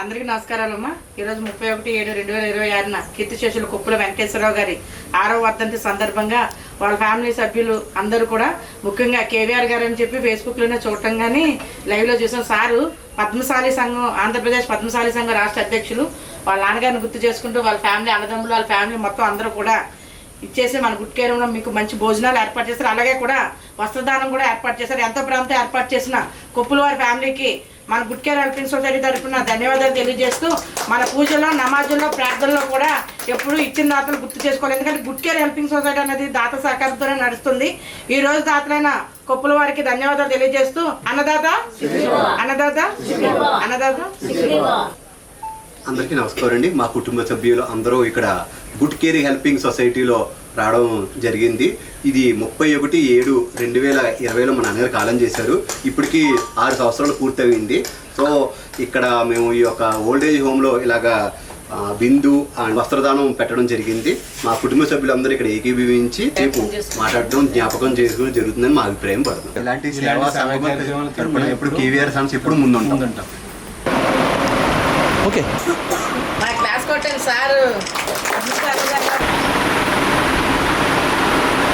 అందరికీ నమస్కారాలమ్మా. ఈరోజు 31/7/2026 కీర్తిశేషులు కొప్పుల వెంకటేశ్వరరావు గారి 6వ వర్ధంతి సందర్భంగా వాళ్ళ ఫ్యామిలీ సభ్యులు అందరూ కూడా, ముఖ్యంగా కేవీఆర్ గారు అని చెప్పి ఫేస్బుక్లోనే చూడటం కానీ లైవ్లో చూసిన సారు పద్మశాలి సంఘం, ఆంధ్రప్రదేశ్ పద్మశాలి సంఘం రాష్ట్ర అధ్యక్షులు, వాళ్ళ నాన్నగారిని గుర్తు చేసుకుంటూ వాళ్ళ ఫ్యామిలీ అన్నదమ్ములు, వాళ్ళ ఫ్యామిలీ మొత్తం అందరూ కూడా ఇచ్చేసి మన గుడ్ కేరంలో మీకు మంచి భోజనాలు ఏర్పాటు చేస్తారు. అలాగే కూడా వస్త్రదానం కూడా ఏర్పాటు చేశారు. ఎంతో ప్రాంతం ఏర్పాటు చేసిన కొప్పుల వారి ఫ్యామిలీకి మన గుడ్ కేర్ హెల్పింగ్ సొసైటీ తరఫున ధన్యవాదాలు తెలియజేస్తూ, మన పూజల్లో, నమాజుల్లో, ప్రార్థనలో కూడా ఎప్పుడు ఇచ్చిన దాతలు గుర్తు చేసుకోవాలి. ఎందుకంటే గుడ్ కేర్ హెల్పింగ్ సొసైటీ అనేది దాత సహకారంతోనే నడుస్తుంది. ఈ రోజు దాతలైన కొప్పుల వారికి ధన్యవాదాలు తెలియజేస్తూ, అన్నదాత అన్నదాత అన్నదాత. అందరికీ నమస్కారం అండి. మా కుటుంబ సభ్యులు అందరూ ఇక్కడ గుడ్ కేర్ హెల్పింగ్ సొసైటీలో రావడం జరిగింది. ఇది 31/7/2020లో మా నాన్నగారు కాలం చేశారు. ఇప్పటికీ 6 సంవత్సరాలు పూర్తయింది. సో ఇక్కడ మేము ఈ యొక్క ఓల్డేజ్ హోమ్లో ఇలాగా బిందు అండ్ వస్త్రదానం పెట్టడం జరిగింది. మా కుటుంబ సభ్యులందరూ ఇక్కడ ఏకీభవించి రేపు మాట్లాడడం, జ్ఞాపకం చేసుకోవడం జరుగుతుందని మా అభిప్రాయం పడుతుంది. ఇలాంటి సేవా సంఘం ఎప్పుడు కేవీఆర్ సన్స్ ఎప్పుడు ముందుంటాం. ఓకే, మా క్లాస్ కొట్టాను సార్.